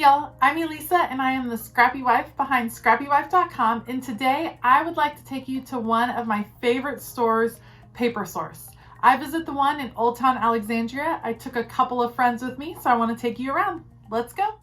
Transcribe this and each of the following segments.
y'all, I'm Elisa and I am the Scrappy Wife behind scrappywife.com, and today I would like to take you to one of my favorite stores, Paper Source. I visit the one in Old Town Alexandria. I took a couple of friends with me, so I want to take you around. Let's go.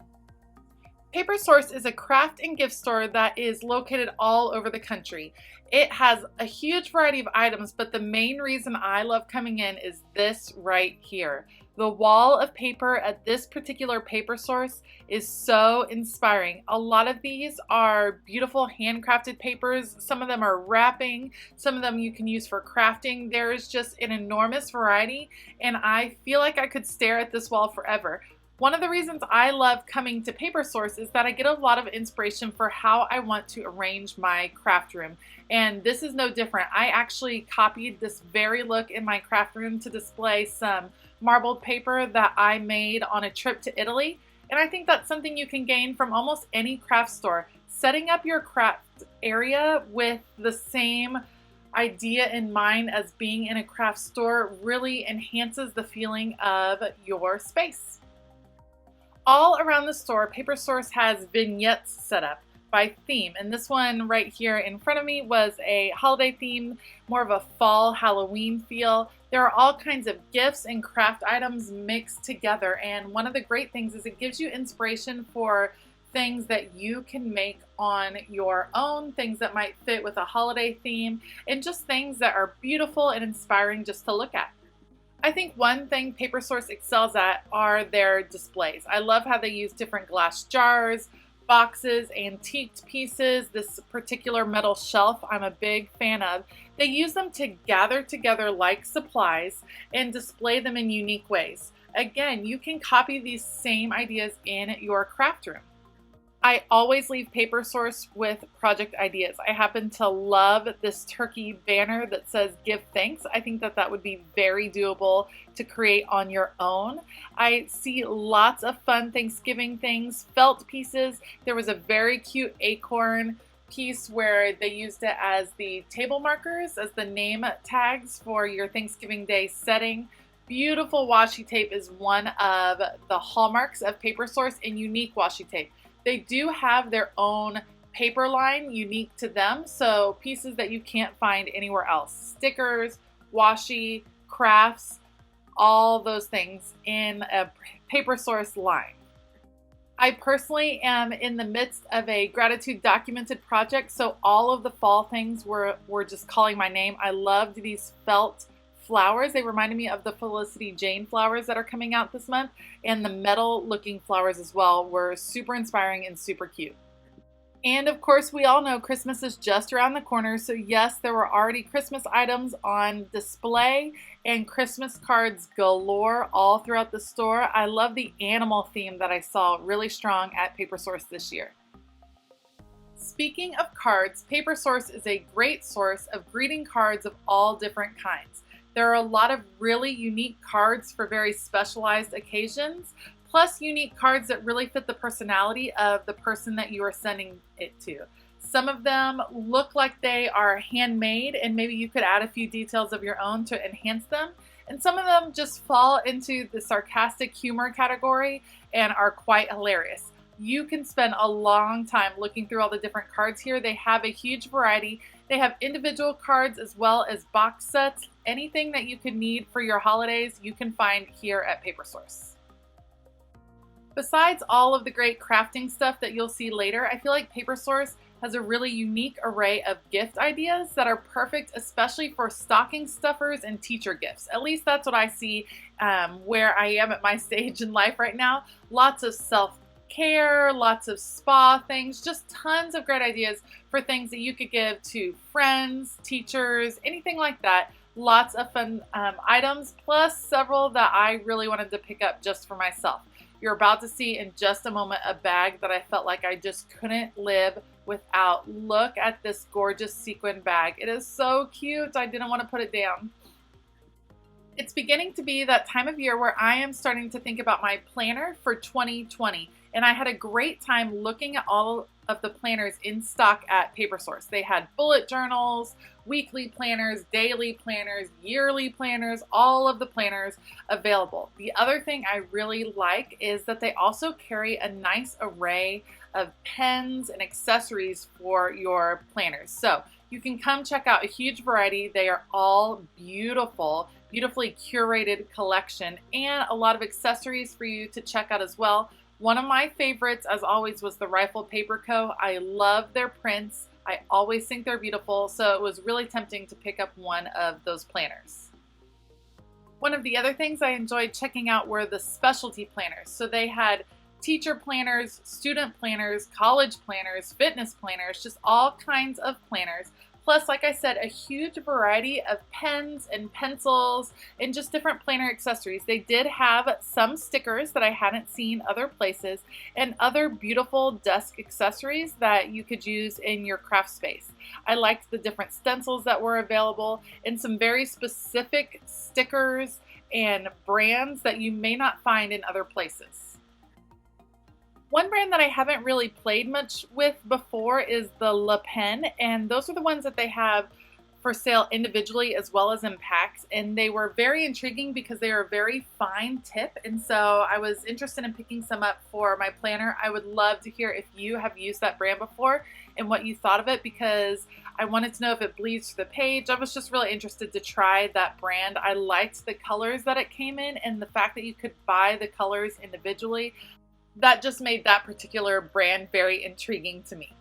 Paper Source is a craft and gift store that is located all over the country. It has a huge variety of items, but the main reason I love coming in is this right here. The wall of paper at this particular Paper Source is so inspiring. A lot of these are beautiful handcrafted papers. Some of them are wrapping. Some of them you can use for crafting. There's just an enormous variety, and I feel like I could stare at this wall forever. One of the reasons I love coming to Paper Source is that I get a lot of inspiration for how I want to arrange my craft room. And this is no different. I actually copied this very look in my craft room to display some marbled paper that I made on a trip to Italy. And I think that's something you can gain from almost any craft store. Setting up your craft area with the same idea in mind as being in a craft store really enhances the feeling of your space. All around the store, Paper Source has vignettes set up by theme, and this one right here in front of me was a holiday theme, more of a fall Halloween feel. There are all kinds of gifts and craft items mixed together, and one of the great things is it gives you inspiration for things that you can make on your own, things that might fit with a holiday theme, and just things that are beautiful and inspiring just to look at. I think one thing Paper Source excels at are their displays. I love how they use different glass jars, boxes, antiqued pieces. This particular metal shelf I'm a big fan of. They use them to gather together like supplies and display them in unique ways. Again, you can copy these same ideas in your craft room. I always leave Paper Source with project ideas. I happen to love this turkey banner that says "Give Thanks." I think that that would be very doable to create on your own. I see lots of fun Thanksgiving things, felt pieces. There was a very cute acorn piece where they used it as the table markers, as the name tags for your Thanksgiving Day setting. Beautiful washi tape is one of the hallmarks of Paper Source, and unique washi tape. They do have their own paper line unique to them, so pieces that you can't find anywhere else. Stickers, washi, crafts, all those things in a Paper Source line. I personally am in the midst of a gratitude documented project, so all of the fall things were just calling my name. I loved these felt flowers. They reminded me of the Felicity Jane flowers that are coming out this month, and the metal looking flowers as well were super inspiring and super cute. And of course, we all know Christmas is just around the corner, so yes, there were already Christmas items on display and Christmas cards galore all throughout the store. I love the animal theme that I saw really strong at Paper Source this year. Speaking of cards, Paper Source is a great source of greeting cards of all different kinds. There are a lot of really unique cards for very specialized occasions, plus unique cards that really fit the personality of the person that you are sending it to. Some of them look like they are handmade, and maybe you could add a few details of your own to enhance them. And some of them just fall into the sarcastic humor category and are quite hilarious. You can spend a long time looking through all the different cards here. They have a huge variety. They have individual cards as well as box sets. Anything that you could need for your holidays, you can find here at Paper Source. Besides all of the great crafting stuff that you'll see later, I feel like Paper Source has a really unique array of gift ideas that are perfect, especially for stocking stuffers and teacher gifts. At least that's what I see where I am at my stage in life right now. Lots of self-care, lots of spa things, just tons of great ideas for things that you could give to friends, teachers, anything like that. Lots of fun items, plus several that I really wanted to pick up just for myself. You're about to see in just a moment a bag that I felt like I just couldn't live without. Look at this gorgeous sequin bag. It is so cute. I didn't want to put it down. It's beginning to be that time of year where I am starting to think about my planner for 2020, and I had a great time looking at all of the planners in stock at PaperSource. They had bullet journals, weekly planners, daily planners, yearly planners, all of the planners available. The other thing I really like is that they also carry a nice array of pens and accessories for your planners. So you can come check out a huge variety. They are all beautiful, beautifully curated collection, and a lot of accessories for you to check out as well. One of my favorites, as always, was the Rifle Paper Co. I love their prints. I always think they're beautiful, so it was really tempting to pick up one of those planners. One of the other things I enjoyed checking out were the specialty planners. So they had teacher planners, student planners, college planners, fitness planners, just all kinds of planners. Plus, like I said, a huge variety of pens and pencils and just different planner accessories. They did have some stickers that I hadn't seen other places and other beautiful desk accessories that you could use in your craft space. I liked the different stencils that were available and some very specific stickers and brands that you may not find in other places. One brand that I haven't really played much with before is the Le Pen, and those are the ones that they have for sale individually as well as in packs, and they were very intriguing because they are a very fine tip, and so I was interested in picking some up for my planner. I would love to hear if you have used that brand before and what you thought of it, because I wanted to know if it bleeds through the page. I was just really interested to try that brand. I liked the colors that it came in and the fact that you could buy the colors individually. That just made that particular brand very intriguing to me.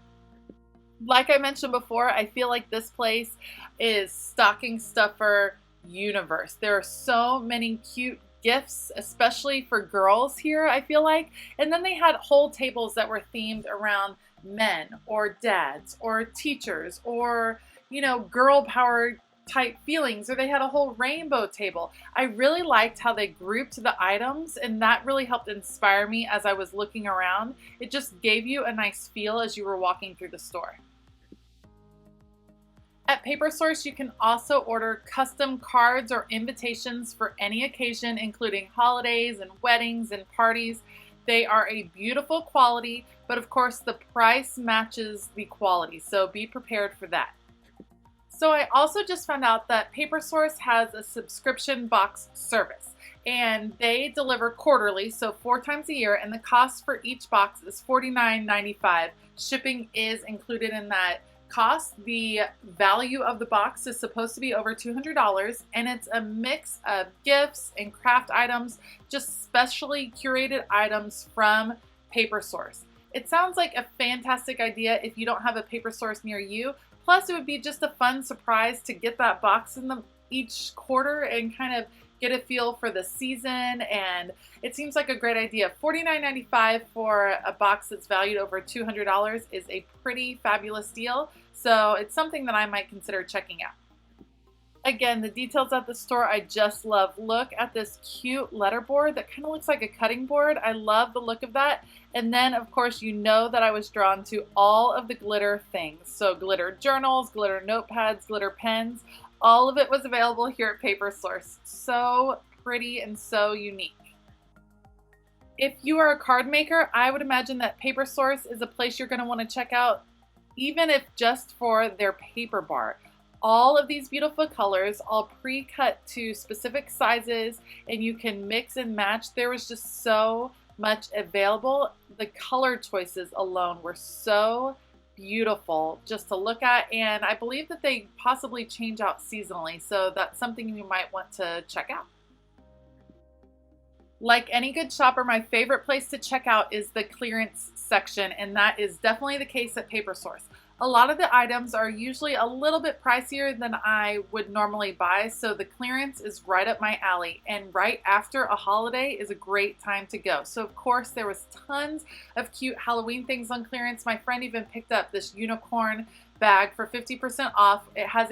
Like I mentioned before, I feel like this place is stocking stuffer universe. There are so many cute gifts, especially for girls here, I feel like. And then they had whole tables that were themed around men or dads or teachers or, you know, girl power type feelings, or they had a whole rainbow table. I really liked how they grouped the items, and that really helped inspire me as I was looking around. It just gave you a nice feel as you were walking through the store. At PaperSource, you can also order custom cards or invitations for any occasion, including holidays and weddings and parties. They are a beautiful quality, but of course the price matches the quality, so be prepared for that. So I also just found out that PaperSource has a subscription box service, and they deliver quarterly, so 4 times a year, and the cost for each box is $49.95. Shipping is included in that cost. The value of the box is supposed to be over $200, and it's a mix of gifts and craft items, just specially curated items from PaperSource. It sounds like a fantastic idea if you don't have a PaperSource near you. Plus, it would be just a fun surprise to get that box in each quarter and kind of get a feel for the season, and it seems like a great idea. $49.95 for a box that's valued over $200 is a pretty fabulous deal, so it's something that I might consider checking out. Again, the details at the store I just love. Look at this cute letterboard that kind of looks like a cutting board. I love the look of that. And then, of course, you know that I was drawn to all of the glitter things. So glitter journals, glitter notepads, glitter pens, all of it was available here at PaperSource. So pretty and so unique. If you are a card maker, I would imagine that PaperSource is a place you're going to want to check out, even if just for their paper bar. All of these beautiful colors, all pre-cut to specific sizes, and you can mix and match. There was just so much available. The color choices alone were so beautiful just to look at, and I believe that they possibly change out seasonally, so that's something you might want to check out. Like any good shopper, my favorite place to check out is the clearance section, and that is definitely the case at PaperSource. A lot of the items are usually a little bit pricier than I would normally buy, so the clearance is right up my alley, and right after a holiday is a great time to go. So of course there was tons of cute Halloween things on clearance. My friend even picked up this unicorn bag for 50% off. It has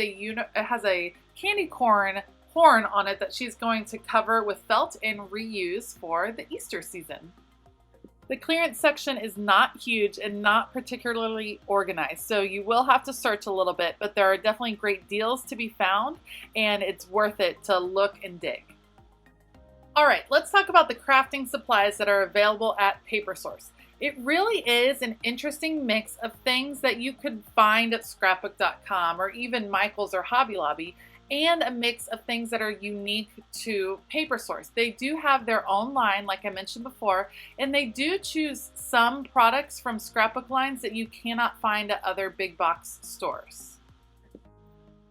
a candy corn horn on it that she's going to cover with felt and reuse for the Easter season. The clearance section is not huge and not particularly organized, so you will have to search a little bit, but there are definitely great deals to be found, and it's worth it to look and dig. All right, let's talk about the crafting supplies that are available at PaperSource. It really is an interesting mix of things that you could find at scrapbook.com or even Michael's or Hobby Lobby, and a mix of things that are unique to Paper Source. They do have their own line, like I mentioned before, and they do choose some products from scrapbook lines that you cannot find at other big box stores.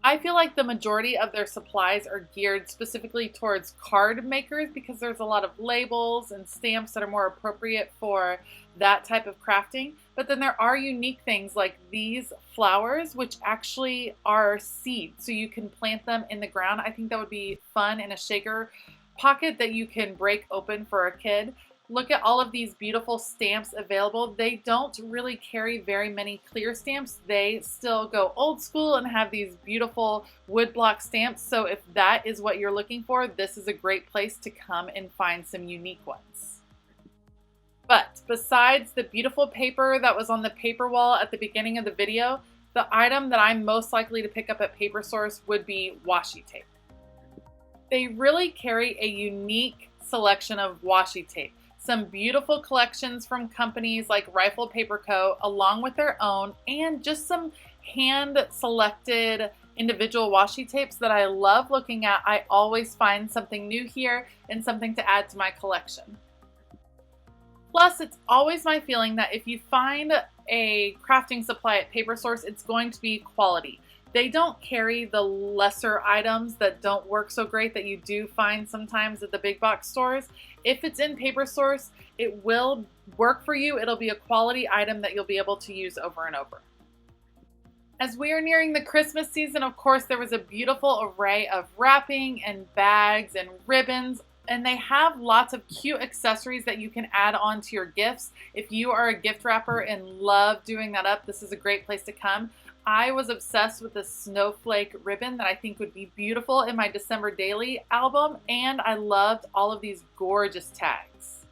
I feel like the majority of their supplies are geared specifically towards card makers because there's a lot of labels and stamps that are more appropriate for that type of crafting. But then there are unique things like these flowers, which actually are seeds, so you can plant them in the ground. I think that would be fun in a shaker pocket that you can break open for a kid. Look at all of these beautiful stamps available. They don't really carry very many clear stamps. They still go old school and have these beautiful woodblock stamps. So if that is what you're looking for, this is a great place to come and find some unique ones. But besides the beautiful paper that was on the paper wall at the beginning of the video, the item that I'm most likely to pick up at Paper Source would be washi tape. They really carry a unique selection of washi tape. Some beautiful collections from companies like Rifle Paper Co. along with their own, and just some hand-selected individual washi tapes that I love looking at. I always find something new here and something to add to my collection. Plus, it's always my feeling that if you find a crafting supply at Paper Source, it's going to be quality. They don't carry the lesser items that don't work so great that you do find sometimes at the big box stores. If it's in Paper Source, it will work for you. It'll be a quality item that you'll be able to use over and over. As we are nearing the Christmas season, of course, there was a beautiful array of wrapping and bags and ribbons, and they have lots of cute accessories that you can add on to your gifts. If you are a gift wrapper and love doing that up, this is a great place to come. I was obsessed with the snowflake ribbon that I think would be beautiful in my December Daily album, and I loved all of these gorgeous tags.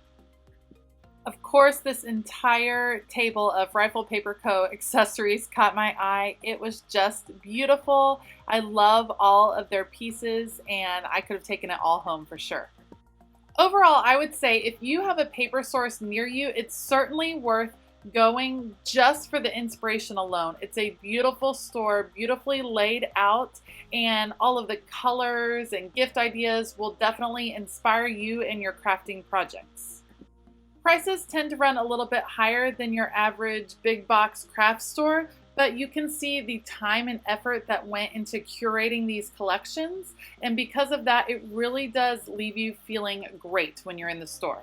Of course, this entire table of Rifle Paper Co. accessories caught my eye. It was just beautiful. I love all of their pieces, and I could have taken it all home for sure. Overall, I would say if you have a Paper Source near you, it's certainly worth going just for the inspiration alone. It's a beautiful store, beautifully laid out, and all of the colors and gift ideas will definitely inspire you in your crafting projects. Prices tend to run a little bit higher than your average big box craft store, but you can see the time and effort that went into curating these collections, and because of that, it really does leave you feeling great when you're in the store.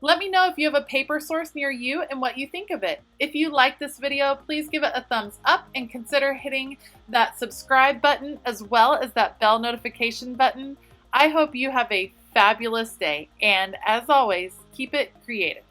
Let me know if you have a Paper Source near you and what you think of it. If you like this video, please give it a thumbs up and consider hitting that subscribe button as well as that bell notification button. I hope you have a fabulous day, and as always, keep it creative.